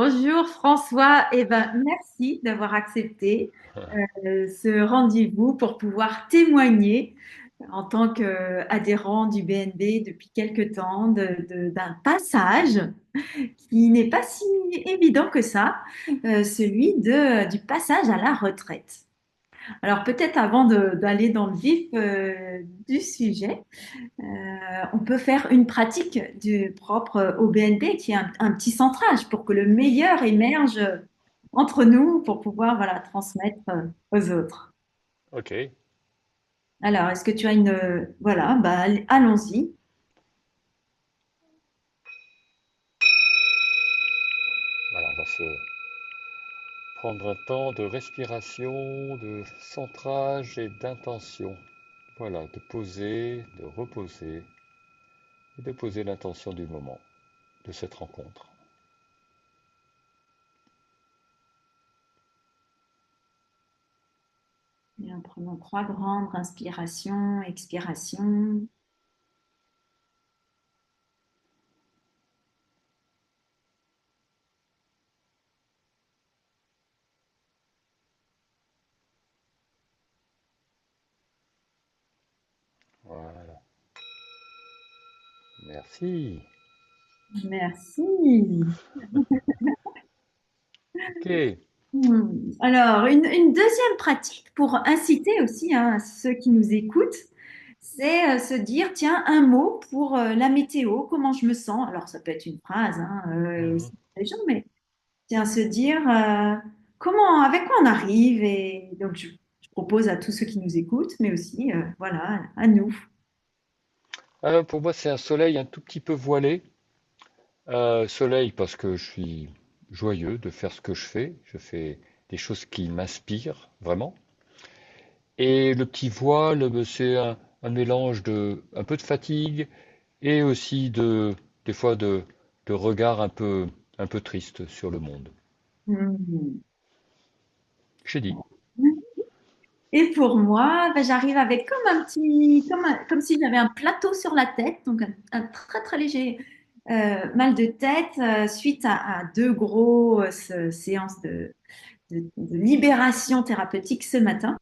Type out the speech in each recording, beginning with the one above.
Bonjour François, merci d'avoir accepté ce rendez-vous pour pouvoir témoigner en tant qu'adhérent du BNB depuis quelque temps d'un passage qui n'est pas si évident que ça, celui du passage à la retraite. Alors peut-être avant d'aller dans le vif du sujet, on peut faire une pratique du propre au BNB qui est un petit centrage pour que le meilleur émerge entre nous pour pouvoir voilà, transmettre aux autres. Ok. Alors, est-ce que tu as une... voilà, allons-y. Voilà, on va se prendre un temps de respiration, de centrage et d'intention. Voilà, de poser, de reposer et de poser l'intention du moment, de cette rencontre. Et en prenant trois grandes inspirations, expirations. Voilà. Merci. Merci. Ok. Alors, une deuxième pratique pour inciter aussi hein, ceux qui nous écoutent, c'est se dire, tiens, un mot pour la météo, comment je me sens. Alors, ça peut être une phrase hein, aussi Mhm. pour les gens, mais tiens, se dire comment, avec quoi on arrive. Et donc, je propose à tous ceux qui nous écoutent, mais aussi, voilà, à nous. Pour moi, c'est un soleil un tout petit peu voilé. Soleil parce que je suis joyeux de faire ce que je fais. Je fais des choses qui m'inspirent vraiment. Et le petit voile, c'est un mélange de un peu de fatigue et aussi des fois de regard un peu triste sur le monde. Hmm. J'ai dit. Et pour moi, j'arrive avec comme un petit, comme si j'avais un plateau sur la tête, donc un très très léger mal de tête suite à deux grosses séances de libération thérapeutique ce matin.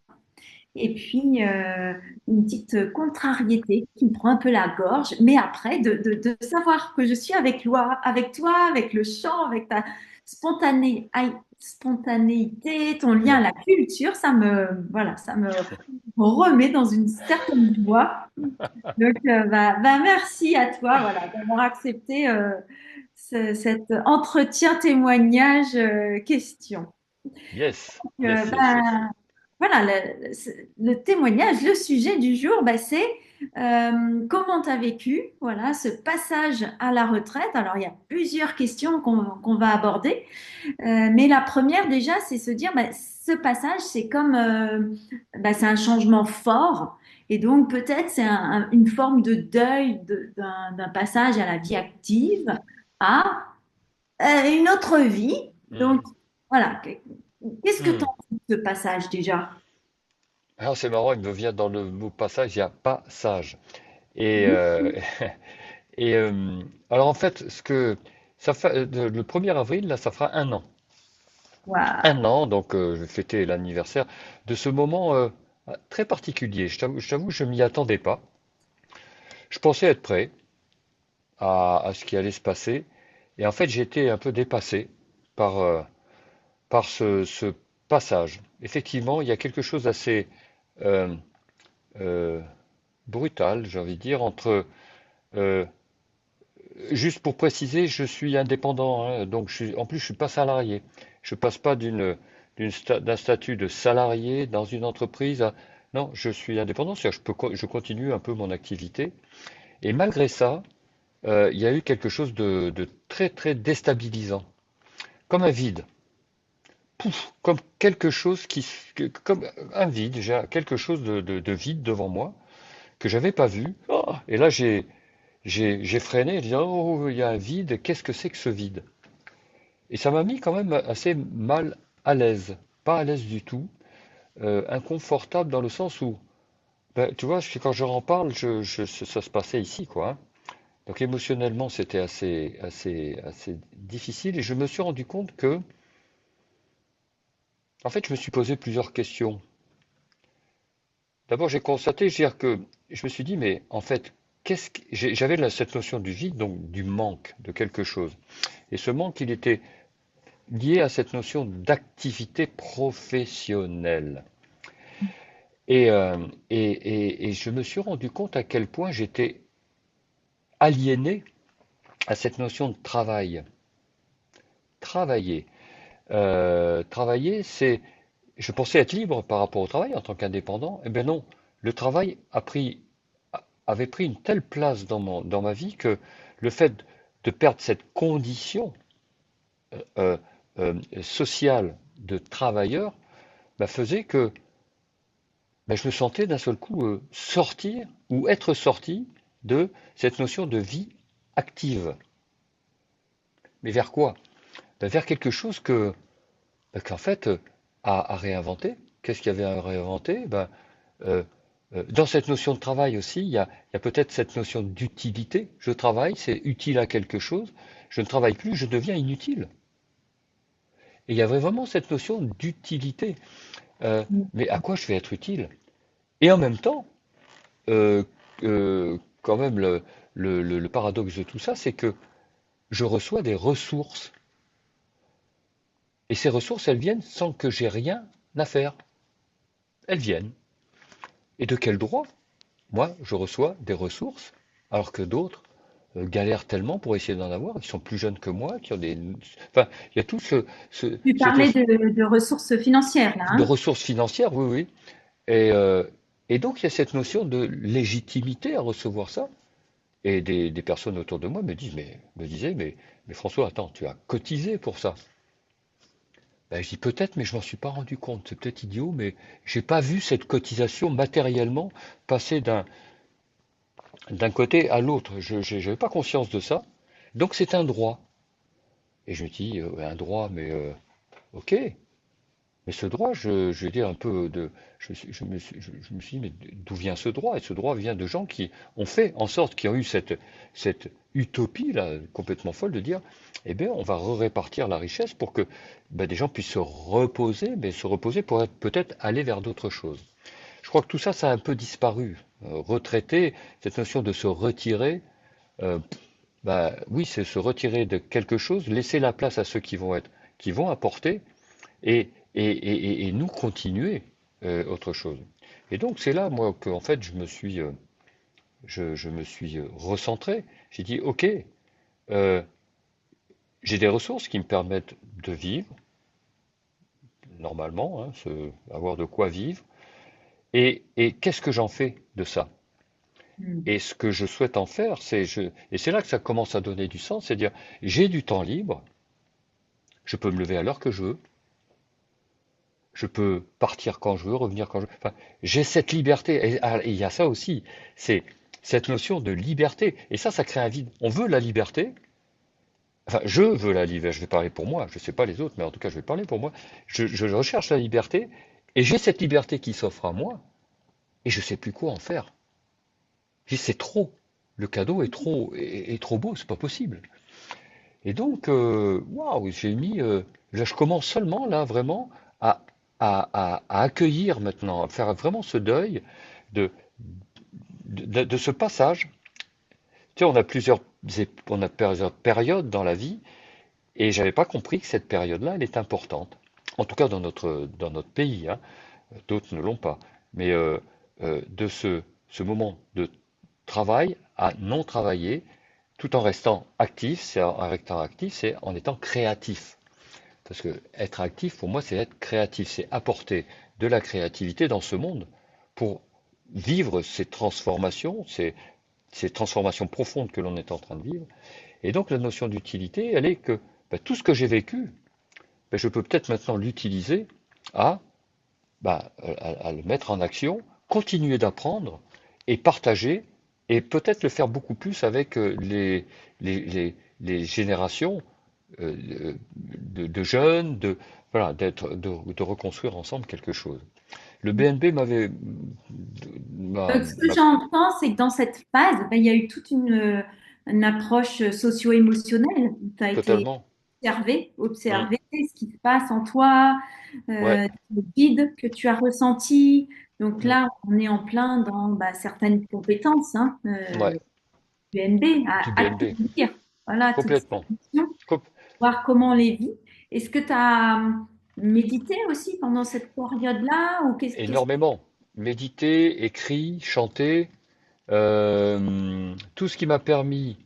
Et puis une petite contrariété qui me prend un peu la gorge, mais après de savoir que je suis avec toi, avec le chant, avec ta spontanéité, ton lien à la culture, ça me remet dans une certaine joie. Donc, merci à toi, voilà, d'avoir accepté cet entretien témoignage question. Yes, Euh, yes, yes, yes. ben, voilà, le témoignage, le sujet du jour, c'est comment tu as vécu voilà, ce passage à la retraite. Alors, il y a plusieurs questions qu'on va aborder, mais la première déjà, c'est se dire, ce passage, c'est comme, c'est un changement fort, et donc peut-être c'est une forme de deuil d'un passage à la vie active à une autre vie. Donc, Mhm. voilà, qu'est-ce que tu Hmm. en penses de ce passage déjà? Alors c'est marrant, il me vient dans le mot passage, il y a passage. Et, Mhm. et alors en fait, ça fait, le 1er avril, là, ça fera un an. Waouh. Un an, donc je vais fêter l'anniversaire de ce moment très particulier. Je t'avoue, je m'y attendais pas. Je pensais être prêt à ce qui allait se passer. Et en fait, j'ai été un peu dépassé par, par ce passage. Effectivement, il y a quelque chose d'assez euh, euh, brutal, j'ai envie de dire, entre... euh, juste pour préciser, je suis indépendant, hein, donc en plus, je suis pas salarié. Je passe pas d'un statut de salarié dans une entreprise à... Non, je suis indépendant, c'est-à-dire je continue un peu mon activité. Et malgré ça, il y a eu quelque chose de très très déstabilisant, comme un vide, pouf, comme quelque chose comme un vide, j'ai quelque chose de vide devant moi que j'avais pas vu. Oh, et là j'ai freiné, en disant oh il y a un vide, qu'est-ce que c'est que ce vide? Et ça m'a mis quand même assez mal à l'aise, pas à l'aise du tout, inconfortable dans le sens où ben, tu vois, quand je en parle, ça se passait ici quoi, hein. Donc émotionnellement, c'était assez difficile et je me suis rendu compte que, en fait, je me suis posé plusieurs questions. D'abord, j'ai constaté, je veux dire que je me suis dit, mais en fait, j'avais cette notion du vide, donc du manque de quelque chose. Et ce manque, il était lié à cette notion d'activité professionnelle. Et je me suis rendu compte à quel point j'étais aliéné à cette notion de travail. Travailler. Travailler, c'est. Je pensais être libre par rapport au travail en tant qu'indépendant. Eh bien non, le travail avait pris une telle place dans ma vie que le fait de perdre cette condition euh, sociale de travailleur faisait que je me sentais d'un seul coup sortir ou être sorti de cette notion de vie active. Mais vers quoi? Vers quelque chose qu'en fait, à réinventer. Qu'est-ce qu'il y avait à réinventer? Euh, dans cette notion de travail aussi, il y a peut-être cette notion d'utilité. Je travaille, c'est utile à quelque chose. Je ne travaille plus, je deviens inutile. Et il y avait vraiment cette notion d'utilité. Euh, mais à quoi je vais être utile? Et en même temps, euh, quand même, le paradoxe de tout ça, c'est que je reçois des ressources. Et ces ressources, elles viennent sans que j'ai rien à faire. Elles viennent. Et de quel droit? Moi, je reçois des ressources, alors que d'autres galèrent tellement pour essayer d'en avoir, qui sont plus jeunes que moi, qui ont des. Enfin, il y a tout Tu cette parlais de ressources financières, là, de hein? ressources financières, oui, oui. Et, euh, et donc, il y a cette notion de légitimité à recevoir ça. Et des personnes autour de moi me disaient, mais François, attends, tu as cotisé pour ça. Ben, je dis peut-être, mais je m'en suis pas rendu compte. C'est peut-être idiot, mais j'ai pas vu cette cotisation matériellement passer d'un côté à l'autre. Je n'avais pas conscience de ça. Donc c'est un droit. Et je me dis, ouais, un droit, mais ok. Mais ce droit, je vais dire un peu de. Je me suis dit, mais d'où vient ce droit? Et ce droit vient de gens qui ont fait en sorte, qui ont eu cette utopie là, complètement folle de dire, eh bien, on va répartir la richesse pour que des gens puissent se reposer, mais se reposer pour peut-être aller vers d'autres choses. Je crois que tout ça, ça a un peu disparu. Retraité, cette notion de se retirer, euh, oui, c'est se retirer de quelque chose, laisser la place à ceux qui vont apporter, et nous continuer autre chose. Et donc c'est là, moi, que en fait, je me suis recentré. J'ai dit, ok, euh, j'ai des ressources qui me permettent de vivre normalement, hein, avoir de quoi vivre. Et qu'est-ce que j'en fais de ça? Mm. Et ce que je souhaite en faire, et c'est là que ça commence à donner du sens, c'est dire, j'ai du temps libre, je peux me lever à l'heure que je veux, je peux partir quand je veux, revenir quand je veux. Enfin, j'ai cette liberté. Et il y a ça aussi, c'est cette notion de liberté. Et ça crée un vide. On veut la liberté. Enfin, je veux la liberté. Je vais parler pour moi. Je ne sais pas les autres, mais en tout cas, je vais parler pour moi. Je recherche la liberté. Et j'ai cette liberté qui s'offre à moi. Et je ne sais plus quoi en faire. C'est trop. Le cadeau est trop beau. C'est pas possible. Et donc, waouh, là, je commence seulement, là, vraiment, à, à accueillir maintenant, à faire vraiment ce deuil de, de ce passage. Tu sais, on a plusieurs périodes dans la vie, et j'avais pas compris que cette période-là, elle est importante. En tout cas, dans notre pays, hein. D'autres ne l'ont pas. Mais de ce moment de travail à non travailler, tout en restant actif, c'est en étant créatif. Parce que être actif, pour moi, c'est être créatif, c'est apporter de la créativité dans ce monde pour vivre ces transformations profondes que l'on est en train de vivre. Et donc la notion d'utilité, elle est que tout ce que j'ai vécu, je peux peut-être maintenant l'utiliser à, à le mettre en action, continuer d'apprendre et partager, et peut-être le faire beaucoup plus avec les générations de jeunes, voilà, de reconstruire ensemble quelque chose. Le BNB m'a, Donc, ce que m'a- j'entends, c'est que dans cette phase, ben, il y a eu toute une approche socio-émotionnelle. Tu as été totalement. Hum, observer ce qui se passe en toi, ouais, le vide que tu as ressenti. Donc hum, là, on est en plein dans certaines compétences, hein, ouais, du NB, du à BNB, accueillir voilà, toutes ces complètement. émotions, Com- voir comment on les vit. Est-ce que tu as médité aussi pendant cette période-là ou Énormément. Méditer, écrit, chanter, tout ce qui m'a permis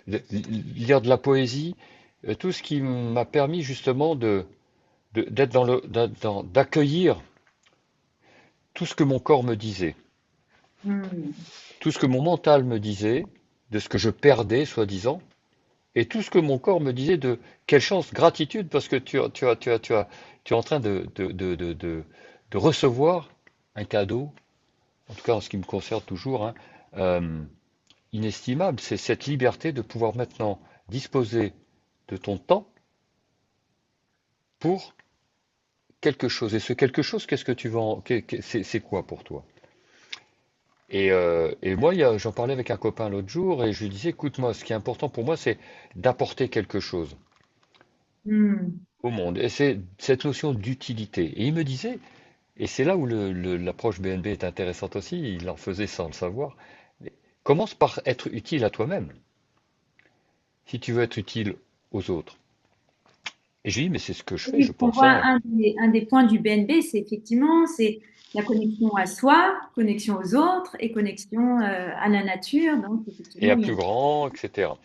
lire de la poésie, tout ce qui m'a permis justement d'être d'accueillir tout ce que mon corps me disait, Hmm. tout ce que mon mental me disait, de ce que je perdais, soi-disant, et tout ce que mon corps me disait de quelle chance, gratitude, parce que tu es en train de recevoir un cadeau, en tout cas en ce qui me concerne toujours, hein, euh, inestimable. C'est cette liberté de pouvoir maintenant disposer de ton temps pour quelque chose. Et ce quelque chose, qu'est-ce que tu vas c'est quoi pour toi? Et moi, j'en parlais avec un copain l'autre jour et je lui disais, écoute, moi, ce qui est important pour moi, c'est d'apporter quelque chose Hmm. au monde. Et c'est cette notion d'utilité. Et il me disait, et c'est là où l'approche BNB est intéressante aussi, il en faisait sans le savoir, mais commence par être utile à toi-même, si tu veux être utile aux autres. Et j'ai dit, mais c'est ce que je fais, je Oui, on pense, voit hein. un des points du BNB, c'est la connexion à soi, connexion aux autres et connexion à la nature. Donc, Et effectivement, à il y a plus grand, etc.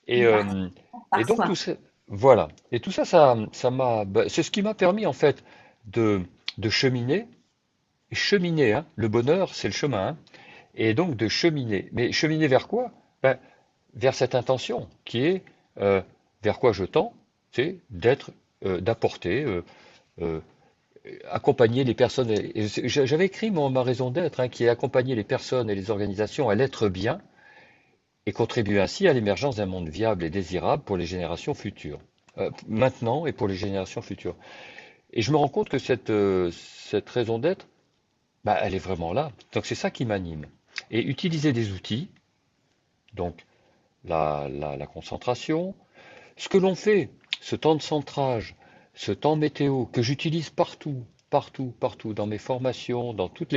Et, une partie euh, et par donc tout soi. ça, voilà. Et tout ça, c'est ce qui m'a permis en fait de, de cheminer, cheminer, hein. Le bonheur, c'est le chemin, hein. Et donc de cheminer. Mais cheminer vers quoi? Ben, vers cette intention qui est euh, vers quoi je tends, c'est d'être, d'apporter, euh, accompagner les personnes. J'avais écrit ma raison d'être, hein, qui est accompagner les personnes et les organisations à l'être bien et contribuer ainsi à l'émergence d'un monde viable et désirable pour les générations futures, maintenant et pour les générations futures. Et je me rends compte que cette raison d'être, bah, elle est vraiment là. Donc c'est ça qui m'anime. Et utiliser des outils, donc la concentration, ce que l'on fait, ce temps de centrage, ce temps météo que j'utilise partout, partout, partout, dans mes formations, dans toutes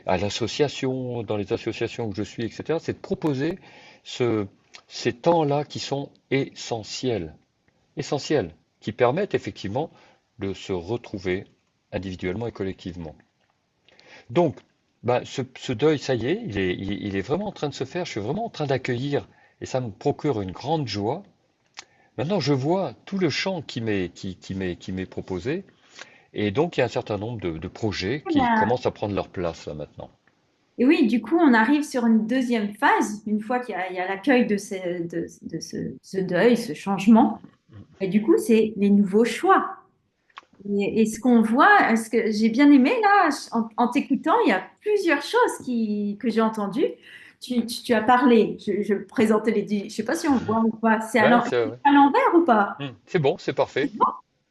à l'association, dans les associations où je suis, etc., c'est de proposer ce, ces temps-là qui sont essentiels, essentiels, qui permettent effectivement de se retrouver individuellement et collectivement. Donc, ben, ce deuil, ça y est, il est vraiment en train de se faire, je suis vraiment en train d'accueillir, et ça me procure une grande joie. Maintenant, je vois tout le champ qui m'est proposé, et donc il y a un certain nombre de projets qui commencent à prendre leur place là maintenant. Et oui, du coup, on arrive sur une deuxième phase, une fois il y a l'accueil de ce deuil, ce changement. Et du coup, c'est les nouveaux choix. Et ce qu'on voit, ce que j'ai bien aimé là, en t'écoutant, il y a plusieurs choses que j'ai entendues. Tu as parlé, je présentais je sais pas si on voit ou pas, Ouais, c'est vrai. à l'envers ou pas? C'est bon, c'est parfait.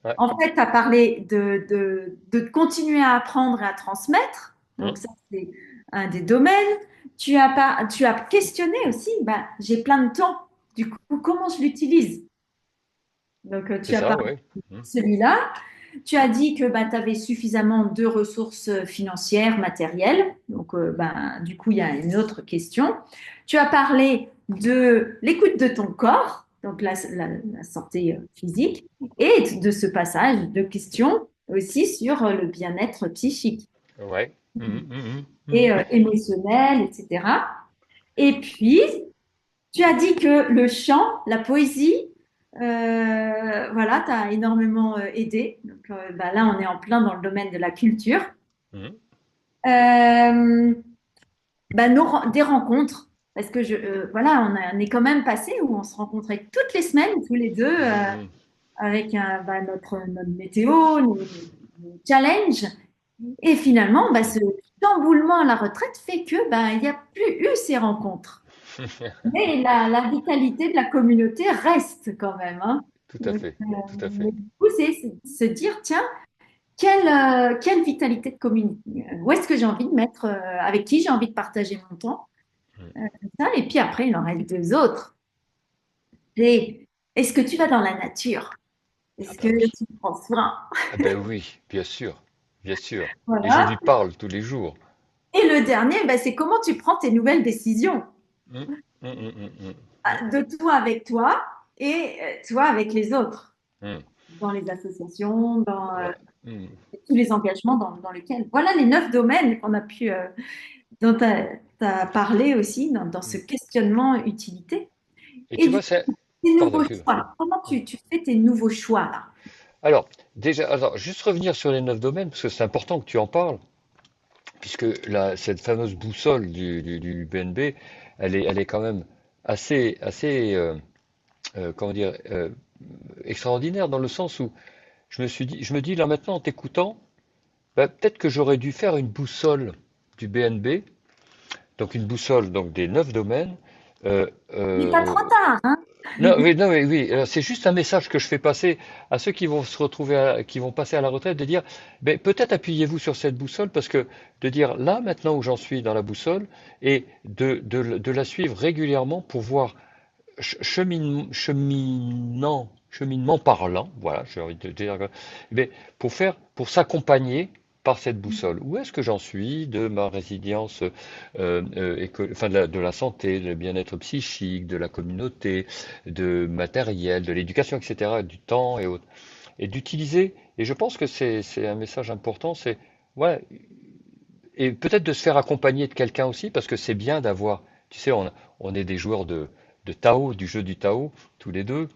Ouais. En fait, tu as parlé de continuer à apprendre et à transmettre. Hum, Donc ça, c'est un des domaines. Tu as questionné aussi, bah, j'ai plein de temps. Du coup, comment je l'utilise? Donc, c'est tu as ça, parlé ouais. de celui-là. Tu as dit que bah, tu avais suffisamment de ressources financières, matérielles. Donc, bah, du coup, il y a une autre question. Tu as parlé de l'écoute de ton corps, donc la santé physique, et de ce passage de questions aussi sur le bien-être psychique Ouais. et émotionnel, etc. Et puis, tu as dit que le chant, la poésie, voilà, t'a énormément aidé. Donc bah, là, on est en plein dans le domaine de la culture. Hum, Euh, bah, des rencontres, parce que voilà, on est quand même passé où on se rencontrait toutes les semaines, tous les deux, hum. avec bah, notre météo, nos challenges. Et finalement, bah, ce chamboulement à la retraite fait que bah, il n'y a plus eu ces rencontres. Mais la vitalité de la communauté reste quand même, hein. Tout à Donc, fait, tout à mais fait. du coup, c'est se dire, tiens, quelle vitalité de communauté, où est-ce que j'ai envie de mettre, avec qui j'ai envie de partager mon temps? mm. Ça, et puis après, il en reste deux autres. Et est-ce que tu vas dans la nature? Ah Est-ce que bah oui. tu prends soin? Ah ben oui, bien sûr, bien sûr. Et je lui Voilà. parle tous les jours. Et le dernier, ben, c'est comment tu prends tes nouvelles décisions. Mm, mm, mm, mm, mm, mm, De toi avec toi et toi avec les autres, mm. dans les associations, dans Ouais. Mm. tous les engagements dans lesquels. Voilà les 9 domaines qu'on a pu, dont tu as parlé aussi dans ce Mm. questionnement utilité. Et Et tu du vois, coup, c'est... tes Pardon, nouveaux excuse-moi. choix, comment Mm. tu fais tes nouveaux choix là? Alors, déjà, alors, juste revenir sur les 9 domaines, parce que c'est important que tu en parles, puisque cette fameuse boussole du BNB, elle est quand même assez, comment dire, extraordinaire dans le sens où je me dis là maintenant en t'écoutant, bah, peut-être que j'aurais dû faire une boussole du BNB, donc une boussole donc des 9 domaines. euh, Il n'est pas euh, trop tard, hein? non, oui, non, mais oui, c'est juste un message que je fais passer à ceux qui vont se retrouver, qui vont passer à la retraite, de dire, ben, peut-être appuyez-vous sur cette boussole, parce que de dire là, maintenant où j'en suis dans la boussole, et de la suivre régulièrement pour voir cheminement parlant, voilà, j'ai envie de dire, mais pour s'accompagner par cette boussole. Où est-ce que j'en suis de ma résilience, enfin de la santé, du bien-être psychique, de la communauté, de matériel, de l'éducation, etc., du temps et autres. Et d'utiliser, et je pense que c'est un message important, c'est ouais, et peut-être de se faire accompagner de quelqu'un aussi, parce que c'est bien d'avoir, tu sais, on est des joueurs de Tao, du jeu du Tao, tous les deux,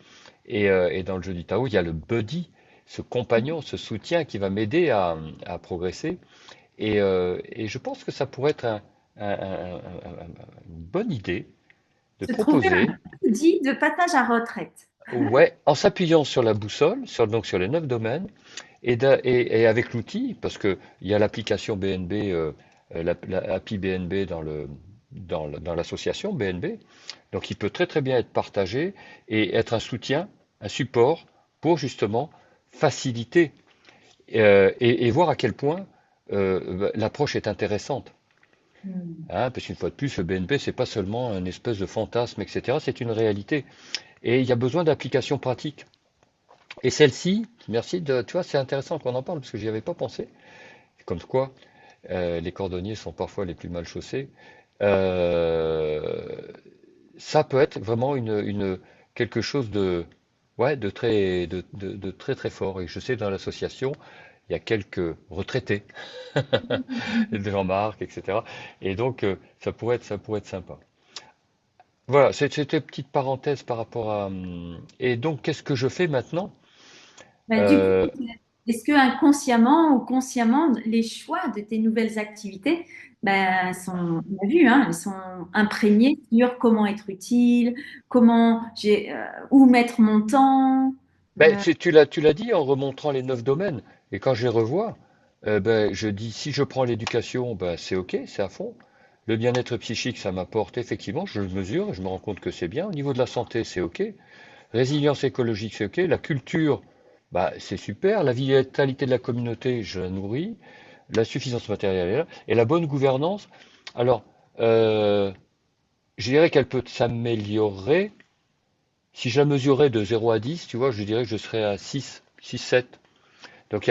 et dans le jeu du Tao, il y a le buddy, ce compagnon, ce soutien qui va m'aider à progresser. Et je pense que ça pourrait être une bonne idée de Se trouver un proposer, dit de passage à retraite. ouais, en s'appuyant sur la boussole, donc sur les 9 domaines, et avec l'outil, parce que il y a l'application BNB, la API BNB dans l'association BNB, donc il peut très très bien être partagé et être un soutien, un support pour justement faciliter et voir à quel point l'approche est intéressante. Hmm. Hein, parce qu'une fois de plus, le BNB, c'est pas seulement un espèce de fantasme, etc. C'est une réalité. Et il y a besoin d'applications pratiques. Et celle-ci, merci de, tu vois, c'est intéressant qu'on en parle parce que j'y avais pas pensé. Comme quoi, les cordonniers sont parfois les plus mal chaussés. Euh, Ça peut être vraiment quelque chose de, ouais, de très très fort. Et je sais dans l'association, il y a quelques retraités, de Jean-Marc, etc. Et donc, ça pourrait être sympa. Voilà, c'était une petite parenthèse par rapport à. Et donc, qu'est-ce que je fais maintenant? Ben, du coup, Euh, est-ce que inconsciemment ou consciemment, les choix de tes nouvelles activités, ben, sont, on a vu, hein, elles sont imprégnées sur comment être utile, où mettre mon temps. Ben, tu l'as dit en remontrant les 9 domaines. Et quand je les revois, ben, je dis, si je prends l'éducation, ben, c'est OK, c'est à fond. Le bien-être psychique, ça m'apporte effectivement, je le mesure, je me rends compte que c'est bien. Au niveau de la santé, c'est OK. Résilience écologique, c'est OK. La culture, bah, c'est super. La vitalité de la communauté, je la nourris. La suffisance matérielle est là. Et la bonne gouvernance, alors, euh, je dirais qu'elle peut s'améliorer. Si je la mesurais de 0 à 10, tu vois, je dirais que je serais à 6, 7. Donc,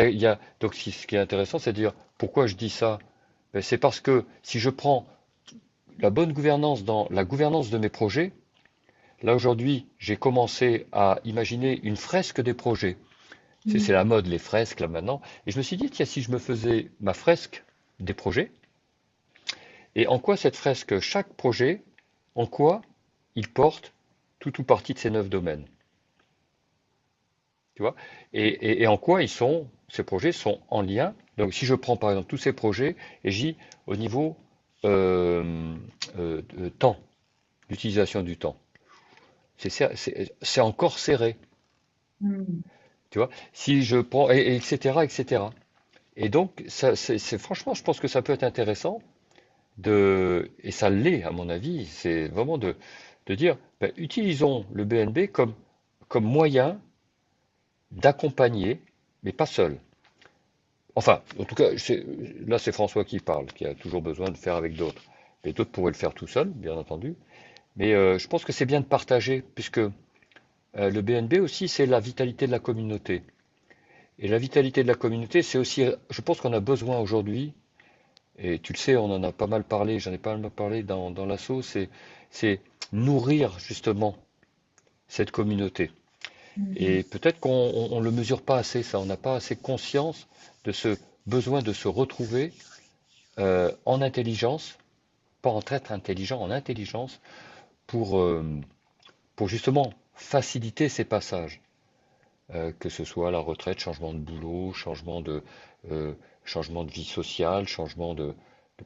donc ce qui est intéressant, c'est de dire pourquoi je dis ça. Ben, c'est parce que si je prends la bonne gouvernance dans la gouvernance de mes projets, là aujourd'hui, j'ai commencé à imaginer une fresque des projets. C'est la mode, les fresques, là maintenant. Et je me suis dit, tiens, si je me faisais ma fresque des projets, et en quoi cette fresque, chaque projet, en quoi il porte tout ou partie de ces 9 domaines. Tu vois? Et en quoi ces projets sont en lien. Donc, si je prends par exemple tous ces projets et j'y au niveau de temps, d'utilisation du temps, c'est encore serré. Hmm. Tu vois? Si je prends, et etc., etc. Et donc, franchement, je pense que ça peut être intéressant et ça l'est à mon avis, c'est vraiment de dire, ben, utilisons le BNB comme moyen d'accompagner, mais pas seul. Enfin, en tout cas, là c'est François qui parle, qui a toujours besoin de faire avec d'autres. Et d'autres pourraient le faire tout seul, bien entendu. Mais je pense que c'est bien de partager, puisque le BNB aussi, c'est la vitalité de la communauté. Et la vitalité de la communauté, c'est aussi, je pense qu'on a besoin aujourd'hui, et tu le sais, on en a pas mal parlé, j'en ai pas mal parlé dans l'asso, c'est nourrir justement cette communauté. Mhm. Et peut-être qu'on ne le mesure pas assez, ça, on n'a pas assez conscience de ce besoin de se retrouver en intelligence, pas en être intelligent, en intelligence, pour, euh, pour justement faciliter ces passages. Que ce soit la retraite, changement de boulot, euh, changement de vie sociale, changement de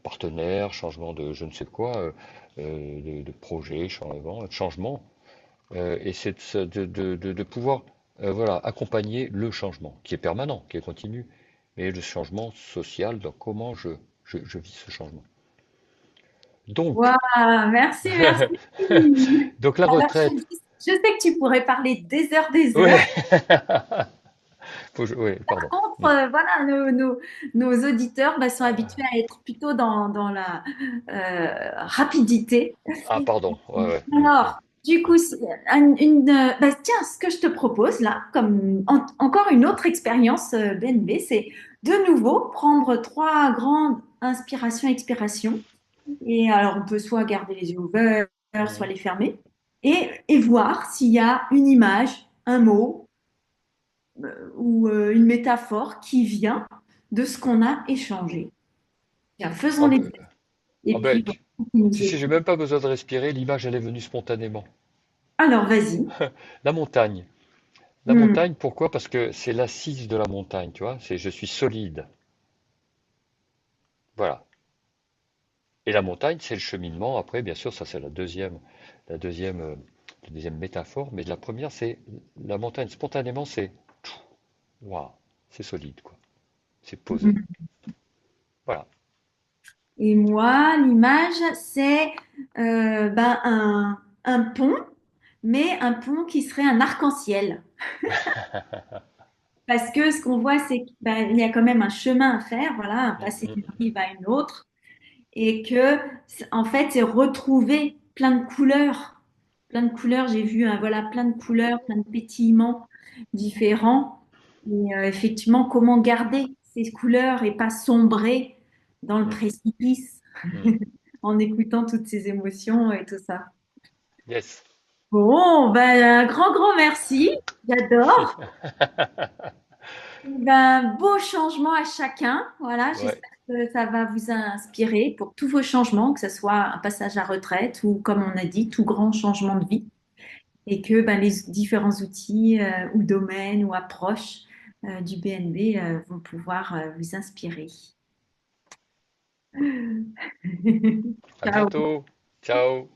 partenaire, changement de je ne sais quoi, de projet, changement. Et c'est de pouvoir voilà, accompagner le changement, qui est permanent, qui est continu, mais le changement social, donc comment je vis ce changement. Donc, Waouh, merci, merci. donc la Alors, retraite, je sais que tu pourrais parler des ouais, heures. ouais, pardon. Contre, Hmm. voilà, nos auditeurs bah, sont habitués à être plutôt dans la rapidité. Ah, pardon, ouais, ouais. Alors, du coup, bah, tiens, ce que je te propose là, comme encore une autre expérience BNB, c'est de nouveau prendre trois grandes inspirations-expirations. Et alors, on peut soit garder les yeux ouverts, soit Mhm. les fermer, et voir s'il y a une image, un mot ou une métaphore qui vient de ce qu'on a échangé. Bien, faisons Ah les ben, tests. ah Et ben, puis, voilà, qui tu nous sais, j'ai écoute. même pas besoin de respirer, l'image elle est venue spontanément. Alors, vas-y. La montagne. La Hmm. montagne, pourquoi? Parce que c'est l'assise de la montagne, tu vois, c'est je suis solide. Voilà. Et la montagne, c'est le cheminement. Après, bien sûr, ça c'est la deuxième, la deuxième métaphore. Mais la première, c'est la montagne. Spontanément, c'est waouh, c'est solide, quoi. C'est posé. Voilà. Et moi, l'image, c'est ben, un pont, mais un pont qui serait un arc-en-ciel. Parce que ce qu'on voit, c'est qu'il ben, il y a quand même un chemin à faire, voilà, un Mm, passer d'une mm, rive à une autre, et que, en fait, c'est retrouver plein de couleurs. Plein de couleurs, j'ai vu, hein, voilà, plein de couleurs, plein de pétillements différents. Et effectivement, comment garder ces couleurs et pas sombrer dans le mm, précipice mm. en écoutant toutes ces émotions et tout ça. Yes. Bon, ben, un grand, grand merci. J'adore. Ben, beau changement à chacun. Voilà, Ouais. j'espère que ça va vous inspirer pour tous vos changements, que ce soit un passage à retraite ou, comme on a dit, tout grand changement de vie. Et que ben, les différents outils ou domaines ou approches du BNB vont pouvoir vous inspirer. À Ciao. bientôt. Ciao.